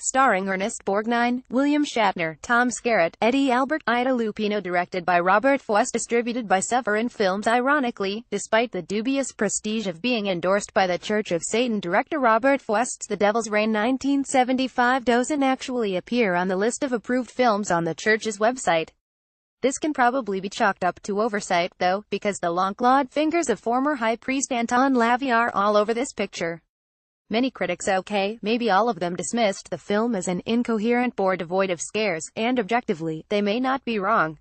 starring Ernest Borgnine, William Shatner, Tom Skerritt, Eddie Albert, Ida Lupino, directed by Robert Fuest, distributed by Severin Films. Ironically, despite the dubious prestige of being endorsed by the Church of Satan, director Robert Fuest's The Devil's Rain 1975 doesn't actually appear on the list of approved films on the church's website. This can probably be chalked up to oversight, though, because the long-clawed fingers of former High Priest Anton LaVey are all over this picture. Many critics, okay, maybe all of them, dismissed the film as an incoherent bore devoid of scares, and objectively, they may not be wrong.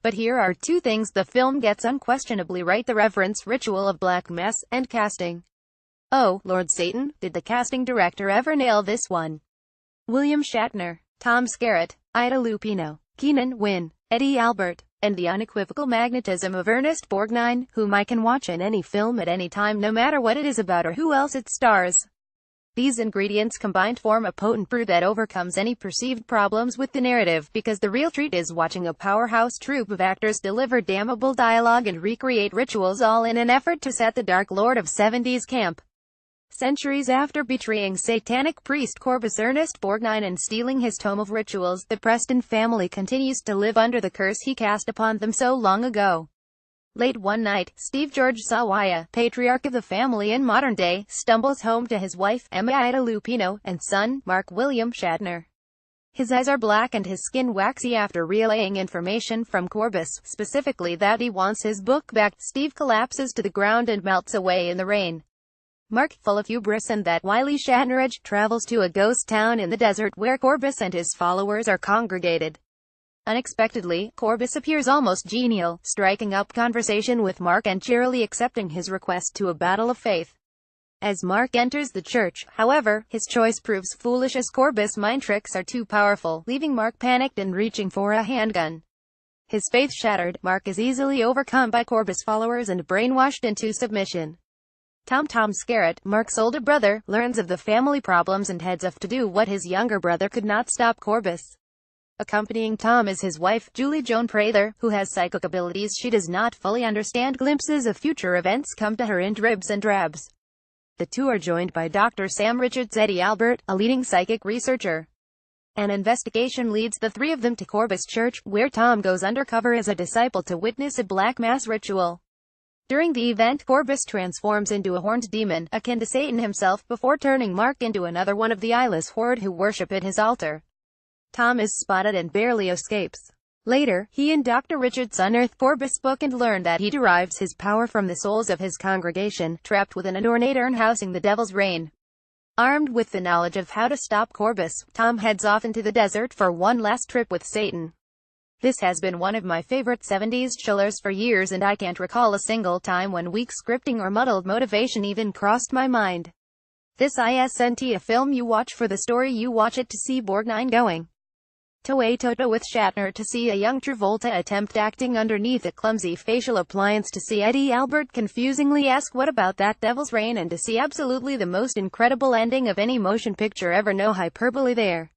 But here are two things the film gets unquestionably right: the reverence ritual of black mass, and casting. Oh, Lord Satan, did the casting director ever nail this one? William Shatner, Tom Skerritt, Ida Lupino, Keenan Wynn, Eddie Albert, and the unequivocal magnetism of Ernest Borgnine, whom I can watch in any film at any time, no matter what it is about or who else it stars. These ingredients combined form a potent brew that overcomes any perceived problems with the narrative, because the real treat is watching a powerhouse troupe of actors deliver damnable dialogue and recreate rituals, all in an effort to set the Dark Lord of 70s camp. Centuries after betraying satanic priest Corbus Ernest Borgnine and stealing his tome of rituals, the Preston family continues to live under the curse he cast upon them so long ago. Late one night, Steve George Sawaya, patriarch of the family in modern day, stumbles home to his wife, Emma Ida Lupino, and son, Mark William Shatner. His eyes are black and his skin waxy after relaying information from Corbus, specifically that he wants his book back. Steve collapses to the ground and melts away in the rain. Mark, full of hubris and that wily Shatner edge, travels to a ghost town in the desert where Corbus and his followers are congregated. Unexpectedly, Corbus appears almost genial, striking up conversation with Mark and cheerily accepting his request to a battle of faith. As Mark enters the church, however, his choice proves foolish as Corbus' mind tricks are too powerful, leaving Mark panicked and reaching for a handgun. His faith shattered, Mark is easily overcome by Corbus' followers and brainwashed into submission. Tom Skerritt, Mark's older brother, learns of the family problems and heads off to do what his younger brother could not: stop Corbus. Accompanying Tom is his wife, Julie Joan Prather, who has psychic abilities she does not fully understand. Glimpses of future events come to her in dribs and drabs. The two are joined by Dr. Sam Richards, Eddie Albert, a leading psychic researcher. An investigation leads the three of them to Corbus Church, where Tom goes undercover as a disciple to witness a black mass ritual. During the event, Corbus transforms into a horned demon, akin to Satan himself, before turning Mark into another one of the eyeless horde who worship at his altar. Tom is spotted and barely escapes. Later, he and Dr. Richards unearth Corbus' book and learn that he derives his power from the souls of his congregation, trapped within an ornate urn housing the Devil's Rain. Armed with the knowledge of how to stop Corbus, Tom heads off into the desert for one last trip with Satan. This has been one of my favorite 70s chillers for years, and I can't recall a single time when weak scripting or muddled motivation even crossed my mind. This isn't a film you watch for the story, you watch it to see Borgnine going toe-a-toe with Shatner, to see a young Travolta attempt acting underneath a clumsy facial appliance, to see Eddie Albert confusingly ask what about that Devil's Rain, and to see absolutely the most incredible ending of any motion picture ever. No hyperbole there.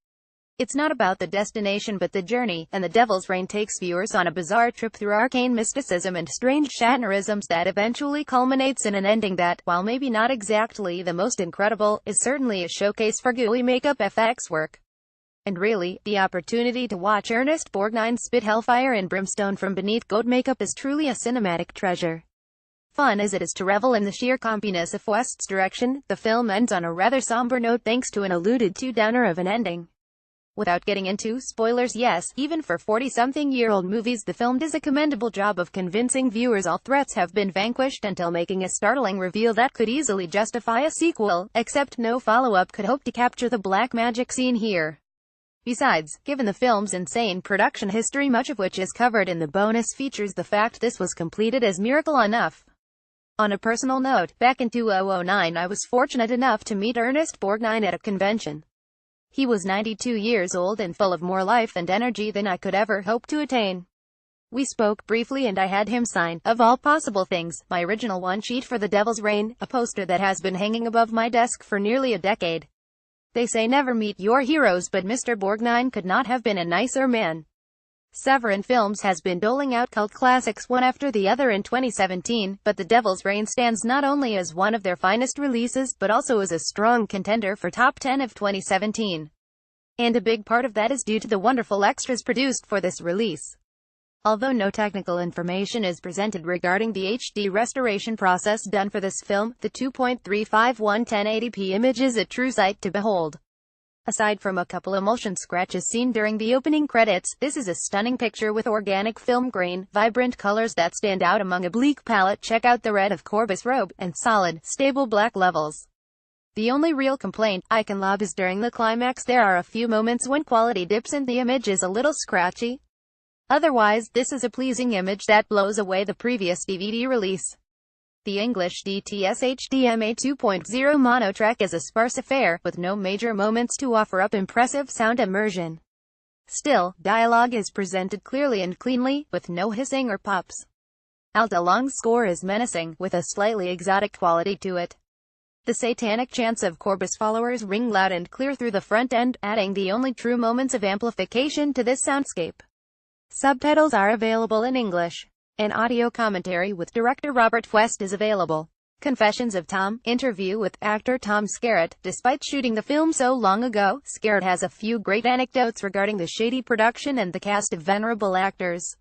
It's not about the destination but the journey, and the Devil's Rain takes viewers on a bizarre trip through arcane mysticism and strange Shatnerisms that eventually culminates in an ending that, while maybe not exactly the most incredible, is certainly a showcase for gooey makeup FX work. And really, the opportunity to watch Ernest Borgnine spit hellfire and brimstone from beneath goat makeup is truly a cinematic treasure. Fun as it is to revel in the sheer campiness of Fuest's direction, the film ends on a rather somber note thanks to an alluded-to downer of an ending. Without getting into spoilers, yes, even for 40-something-year-old movies, the film does a commendable job of convincing viewers all threats have been vanquished until making a startling reveal that could easily justify a sequel, except no follow-up could hope to capture the black magic scene here. Besides, given the film's insane production history, much of which is covered in the bonus features, the fact this was completed is miracle enough. On a personal note, back in 2009 I was fortunate enough to meet Ernest Borgnine at a convention. He was 92 years old and full of more life and energy than I could ever hope to attain. We spoke briefly and I had him sign, of all possible things, my original one-sheet for The Devil's Rain, a poster that has been hanging above my desk for nearly a decade. They say never meet your heroes, but Mr. Borgnine could not have been a nicer man. Severin Films has been doling out cult classics one after the other in 2017, but The Devil's Rain stands not only as one of their finest releases, but also as a strong contender for top 10 of 2017. And a big part of that is due to the wonderful extras produced for this release. Although no technical information is presented regarding the HD restoration process done for this film, the 2.351 1080p image is a true sight to behold. Aside from a couple emulsion scratches seen during the opening credits, this is a stunning picture with organic film grain, vibrant colors that stand out among a bleak palette. Check out the red of Corbus' robe, and solid, stable black levels. The only real complaint I can lob is during the climax. There are a few moments when quality dips and the image is a little scratchy. Otherwise, this is a pleasing image that blows away the previous DVD release. The English DTS HDMA 2.0 mono track is a sparse affair, with no major moments to offer up impressive sound immersion. Still, dialogue is presented clearly and cleanly, with no hissing or pops. Alta Long's score is menacing, with a slightly exotic quality to it. The satanic chants of Corbus followers ring loud and clear through the front end, adding the only true moments of amplification to this soundscape. Subtitles are available in English. An audio commentary with director Robert West is available. Confessions of Tom, interview with actor Tom Skerritt. Despite shooting the film so long ago, Skerritt has a few great anecdotes regarding the shady production and the cast of venerable actors.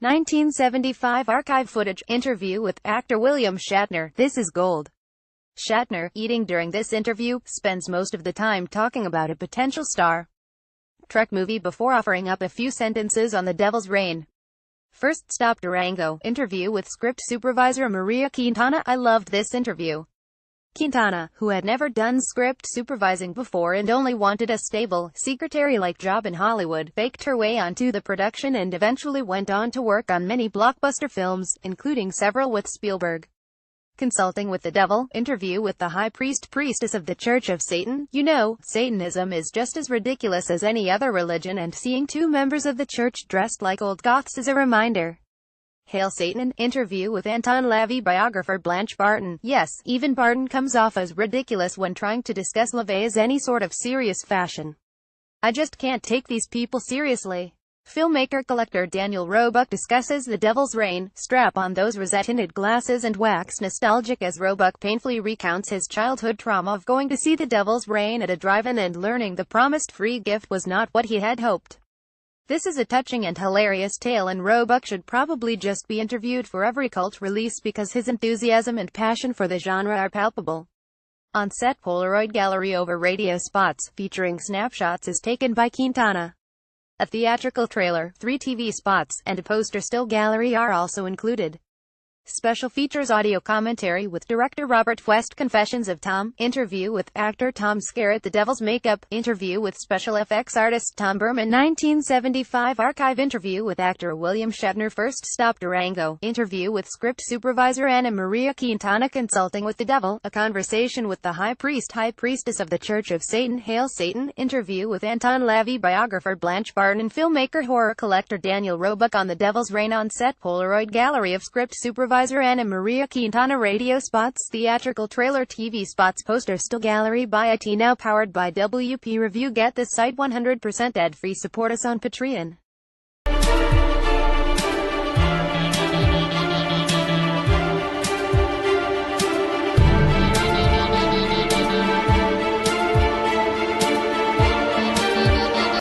1975 archive footage, interview with actor William Shatner. This is gold. Shatner, eating during this interview, spends most of the time talking about a potential Star Trek movie before offering up a few sentences on The Devil's Reign. First stop Durango, interview with script supervisor Maria Quintana. I loved this interview. Quintana, who had never done script supervising before and only wanted a stable, secretary-like job in Hollywood, faked her way onto the production and eventually went on to work on many blockbuster films, including several with Spielberg. Consulting with the Devil, interview with the High Priestess of the Church of Satan. You know, Satanism is just as ridiculous as any other religion, and seeing two members of the church dressed like old goths is a reminder. Hail Satan, interview with Anton LaVey biographer Blanche Barton. Yes, even Barton comes off as ridiculous when trying to discuss LaVey's any sort of serious fashion. I just can't take these people seriously. Filmmaker collector Daniel Roebuck discusses The Devil's Reign. Strap on those rosette-tinted glasses and wax nostalgic as Roebuck painfully recounts his childhood trauma of going to see The Devil's Reign at a drive-in and learning the promised free gift was not what he had hoped. This is a touching and hilarious tale, and Roebuck should probably just be interviewed for every cult release because his enthusiasm and passion for the genre are palpable. On-set Polaroid gallery over radio spots, featuring snapshots is taken by Quintana. A theatrical trailer, 3 TV spots, and a poster still gallery are also included. Special features audio commentary with director Robert West. Confessions of Tom, interview with actor Tom Skerritt. The Devil's Makeup, interview with special effects artist Tom Berman. 1975 archive interview with actor William Shatner. First stop Durango, interview with script supervisor Anna Maria Quintana. Consulting with the Devil, a conversation with the High Priestess of the Church of Satan. Hail Satan, interview with Anton LaVey biographer Blanche Barton. Filmmaker horror collector Daniel Roebuck on The Devil's Reign. On set Polaroid gallery of script supervisor Anna Maria Quintana. Radio spots, theatrical trailer, TV spots, poster still gallery by IT. Now powered by WP Review. Get this site 100% ad-free. Support us on Patreon.